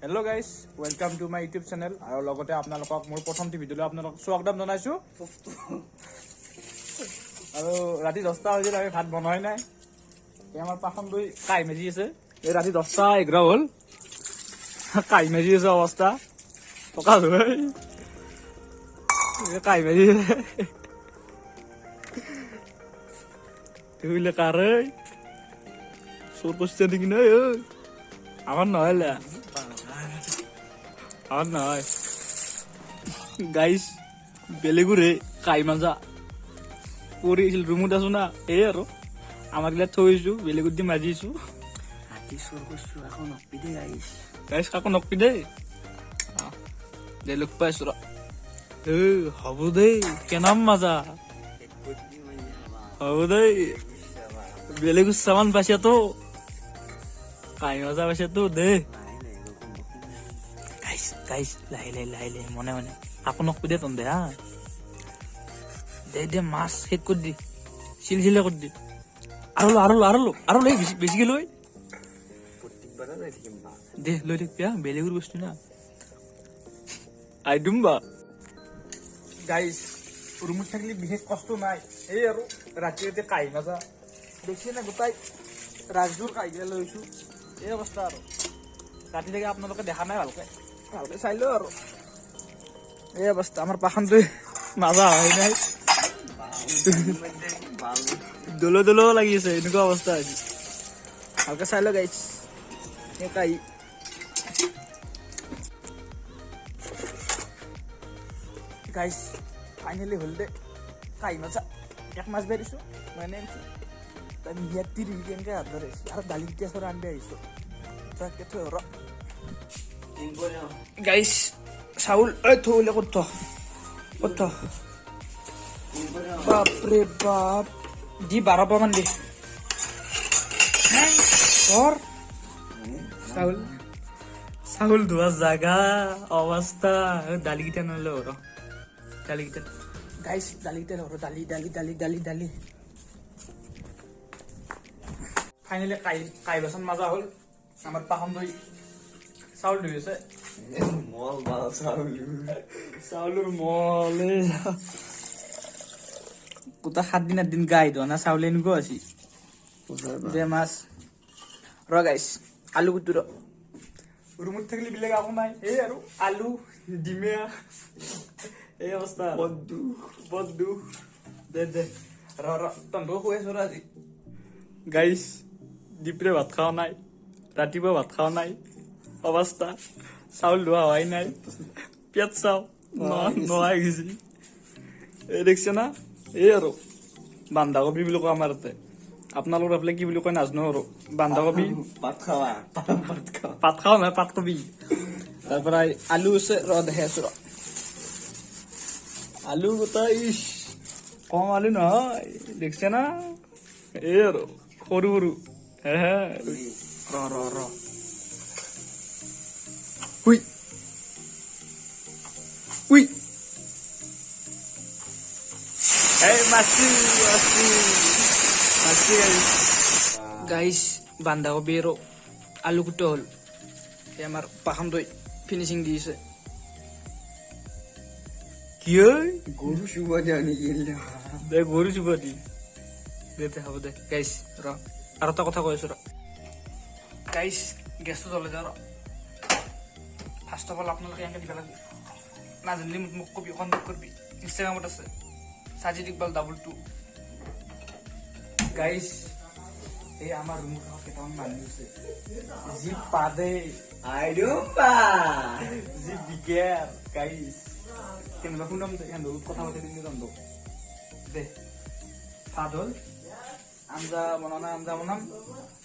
Hello' guys, welcome to my YouTube channel. আৰু লগতে আপোনালোকক মোৰ প্ৰথমটি ভিডিঅ'লৈ আপোনালোকক স্বাগতম জনাইছোঁ। আৰু ৰাতি 10টা হৈ গ'ল, আমি ভাত বনোৱাই নাই। এই আমাৰ পাখন দুই কাঁহি মেজি আছে। এই ৰাতি 10:11 হ'ল, কাঁহি মেজি আছে অৱস্থা টকা লৈ কাঁহি মেজি তুইলে কাৰে চোৰ কৰিছে নেকি? নাই আমাৰ নহয় আমাৰ নহয় গাইজ, বেলেগুৰে কাই মাজা পৰিছিল ৰুমত আছো না। এই আৰু আমাৰ গিলা থৈছো, বেলেগুত দি মাজিছো। ৰাতি চোৰ কৰিছো, আকৌ নকবি দে গাইজ কাকো নকবি দেই, লগ পাইছো ৰ। হ'ব দেই, কেনাম মাজা হ'ব দেই। বেলেগুৰ চামান পাইছে তো, কাই মাজা পাইছে তো দে। গাইজ লাহে লাহে মনে মনে কাকো নকবি দে তন দে হা। দে মাছ শেষ কৰি দি, চিলচিলে কৰি দি। আৰু লৈ বেছিকে লৈ দে, লৈ থাকবি হা, বেলেগৰ বস্তু না। আই দুম বা গাইজ, ৰুমত থাকিলে বিশেষ কষ্ট নাই। এই আৰু ৰাতি ৰাতি কাঁহি মাজা দেখি না, গোটাই ৰাজযোৰ কাঁহি গিলা লৈছো। এই অৱস্থা আৰু ৰাতি থাকি আপোনালোকে দেখা নাই, ভালকে চাই লো আৰু। এই অৱস্থা আমাৰ পাখনটো মাজা হয় নাই, দলো লাগি আছে, এনেকুৱা অৱস্থা হৈছে। ভালকে চাই লো গাইজ, এই কাঁহি গাইজ ফাইনেলি হ'ল দে কাঁহি মাজা। এক মাছ বেয়া দিছোঁ মানে ইয়াত তিৰি কেনেকৈ হাত ধৰিছে। আৰু দালি কেতিয়া চৰা আনি আহিছোঁ তাকে থৈ ৰ গাইজ। চাউল থলে ক'ত বাপৰে বাপ, দি 12 মান দি চাউল ধোৱা জাগা অৱস্থা। দালিকেইটা নলে ৰ, দালিকেইটা গাইজ, দালিকেইটা ৰ, দালি ফাইনেলি কাঁহি বাচন মাজা হ'ল। আমাৰ পাখন দৈ চাউল ধুই আছে, চাউলৰ মল গোটা 7 দিন 8 দিন গাই ধোৱা না চাউল, এনেকুৱা আছে দে মাছ। ৰ গাইজ, আলু কুটু ৰ, ৰুমত থাকিলে বেলেগ একো নাই। এই আৰু আলু ডিমে এই অৱস্থা বদ্দু দে ৰ তহঁতক কৈ আছো ৰ। আজি গাইজ, দিপৰে ভাত খাৱা নাই, ৰাতিপুৱা ভাত খাৱা নাই অৱস্থা। চাউল ধোৱা হোৱাই নাই, পেট চাও নোহাই গৈছে। এই দেখছে না, এই আৰু বন্ধাকবি বুলি কয় আমাৰ ইয়াতে, আপোনালোকৰ এইফালে কি বুলি কয় নাজানো। আৰু বন্ধাকবি পাত খাৱা নহয়, পাতকবি। তাৰ পৰা আলু আছে, ৰ দেখে আছো ৰ, আলু গোটাই কম আলু নহয়, দেখছে না। এই আৰু সৰু ৰ উই গাইজ, বন্ধাকবি আৰু আলু কুটা হ'ল। এই আমাৰ পাখন দৈ ফিনিচিং দিছে। কি হয় গৰু চুব দে, গৰু চুব দি দে, হ'ব দে গাইজ। ৰ আৰু এটা কথা কৈ আছো ৰ গাইজ, গেছটো জ্বলাই যাওঁ ৰ। ফাৰ্ষ্ট অফ অল আপোনালোকে এনেকৈ দিব লাগিব, নাজানিলে মোক কবি, কণ্টেক্ট কৰিবি, ইনষ্টাগ্ৰামত আছে সাজিদ ইকবাল 22। গাইজ, এই আমাৰ ৰুমত কেইটামান মানুহ আছে, যি পাদে যি বিকেৰ গাইজ, কেনেকুৱা শুনাম দে, কথা পাতি দিম তহঁতক দে। ভাত হ'ল, আঞ্জা বনাম,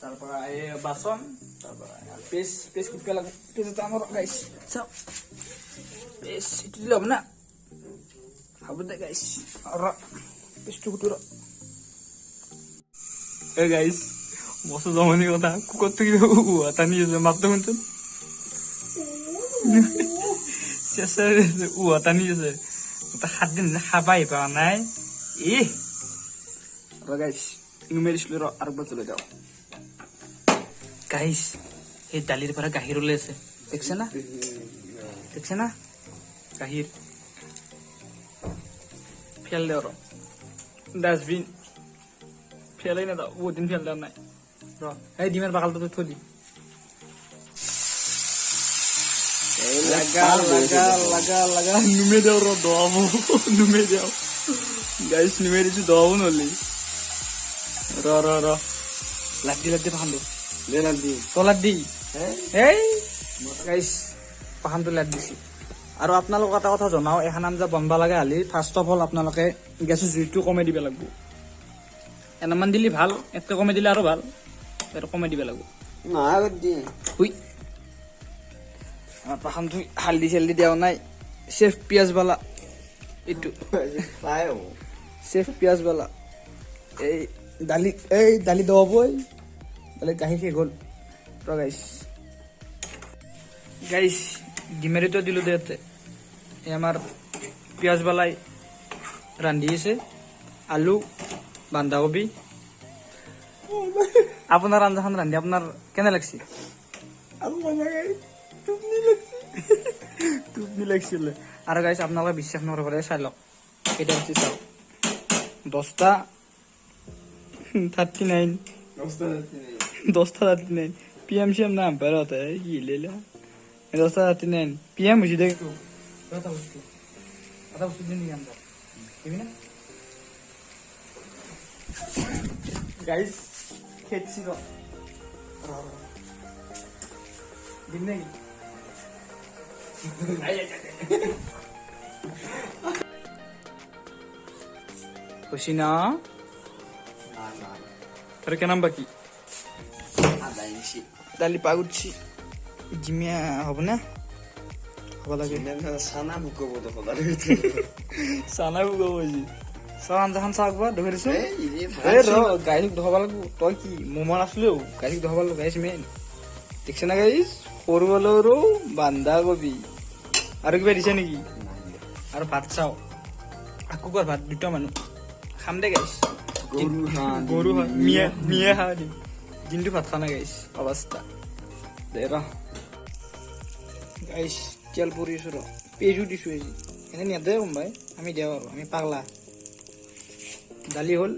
তাৰ পৰা এই বাচন, তাৰ পৰা পেষ্ট কুটব লাগে। পেষ্ট আমাৰ গাইজ চাওক, পেষ্ট এইটো দিলে হ'ব না। হ'ব দে গাইজ, পেষ্টটো কুটো ৰ। এই গাইজ, মস্ত জমনি কথা, কুকুৰটো কিবা টানি আছে, মাতটো শুনচোন, টানি আছে। 7 দিন খাবাই পোৱা নাই। গাইজ নুমেৰিছিলো ৰ, আৰু চলে যাওঁ গাইজ। এই দালিৰ পৰা গাখীৰ ওলাই আছে, দেখছে না দেখছে না গাখীৰ ফেল দে আৰু ডাষ্টবিন ফেলাই না দাও বহুত দিন ফেল দেওয়া নাই র এই ডিমের বাকালটা তো থৈ দি লাগা লাগা লাগা লাগা নুমে দেও র দবাবো নুমে দেও গাইস নুমে দিছো দবাবো নলি র র র লাড্ডি লাড্ডি পাহান্দো দে না দি তলাত দি এই গাইস পাহান্দো লাড দিছি আৰু আপোনালোকক এটা কথা জনাও এখন আঞ্জা বনবা লাগে হালি ফাৰ্ষ্ট অফ অল আপোনালোকে গেছৰ জুইটো কমাই দিব লাগিব এনামান দিলে ভাল এতকে কমাই দিলে আৰু ভাল এটা কমাই দিব লাগিব না আগত দি হুই আমার পাখান তুই হালদি চালদি দেওয়া নাই সেফ পিঁয়াজ বালা একটু পায় সেফ পিঁয়াজ বালা এই দালি দেওয়াবই তাহলে গাখীৰ শেষ হ'ল ৰ গাইছ গাইছ ডিমেৰে তো দিলো দেতে এই আমার পিঁয়াজ বালাই রান্ধি আছে আলু বান্ধাকবি আপনার আঞ্জাখন রান্ধি আপনার কেনে লাগছে টুপনি লাগছিল আর গাইস আপনারা বিশ্বাস নকরা করে চাই লওক এটা হচ্ছে চাও 10টা 39 10টা 39 PM সিএম নাম पर होता है ये ले ला 10টা 39 PM मुझे देख तो आता उस दिन नहीं अंदर ठीक है ना गाइस खेची रो दिन नहीं খুশি না তোর কেনাম বাকি দালি পাগুচ্ছি জিমিয়া হব না হব লাগে সানা বুকব তো সানা বুকব জি সান যখন চাকবা ধৰিছো এ ৰ গাইক ধবা লাগব তই কি মোমন আসলেও গাইক ধবা লাগব গাইছ মেন দেখছ না গাইছ সৰু বলৰো বান্ধাকবি আৰু কিবা দিছে নেকি আৰু ভাত চাও আকু কৰ ভাত দুটা মানুহ খাম দে গাইছ গৰু মিয়া খা দিম দিনটো ভাত খানা গাইছ অৱস্থা দে ৰ গাইছ তেল পৰিছো ৰ পেজু দিছো এনে নেদে গম ভাই আমি দেও আৰু আমি পাগলা দালি হ'ল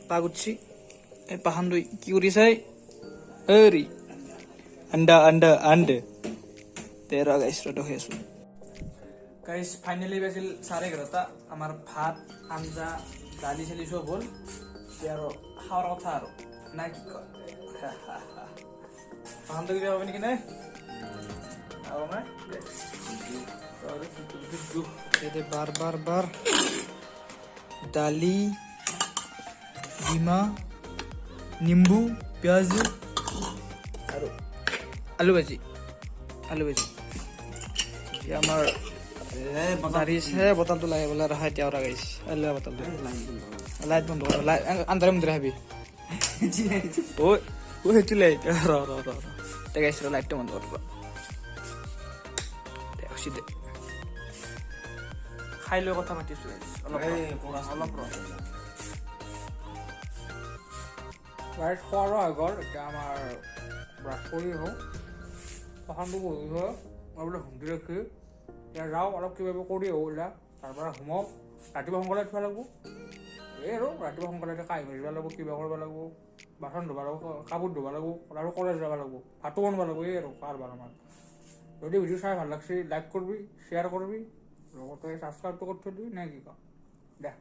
পাগ উঠছি এই পাহান দই কি কৰিছাই হেৰি আন্ডা আন্ডা আন্ডা তেৰা গাইছ ৰ দেখি আছো গাইছ ফাইনেলি বাজিল 11:30 আমাৰ ভাত আঞ্জা দালি চালি সব হ'ল আৰু খাওয়াৰ কথা আৰু না কি কয় পাহান দই কিবা হবে নেকি নাই আৰু নাই এতে বাৰ বাৰ বাৰ দালি ডিমা নিম্বু পেঁয়াজ আৰু আলু ভাজি আমাৰ দাৰিছে বটলটো লাগে বোলে ৰাখা এতিয়া আৰু গাইছ আলু বটলটো লাইট বন্ধ কৰ লাইট আন্ধাৰে মুন্ধাৰে হাবি ঐ সেইটো লাইট ৰ তে গাইছ লাইটটো বন্ধ কৰ দে খাই লৈ কথা পাতিছো অলপ ৰাইট খোৱাৰ আগত এতিয়া আমাৰ ব্ৰাছ কৰি আহোঁ পাখানটো বহি হয় মই বোলে হুমকি ৰাখি এতিয়া যাওঁ অলপ কিবা কিবি কৰি আহোঁ এতিয়া তাৰপৰা সোমাওঁ ৰাতিপুৱা সোনকালে উঠিব লাগিব এই আৰু ৰাতিপুৱা সোনকালে কাঁহী মাৰিব লাগিব কিবা কৰিব লাগিব বাচন ধুব লাগিব কাপোৰ ধুব লাগিব আৰু কলেজ যাব লাগিব ভাতো বনাব লাগিব এই আৰু কাৰোবাৰ আমাৰ যদি ভিডিঅ' চাই ভাল লাগছে লাইক কৰিবি শ্বেয়াৰ কৰিবি লগতে ছাবস্ক্ৰাইবটো কৰি থৈ দিবি নে কি কওঁ দে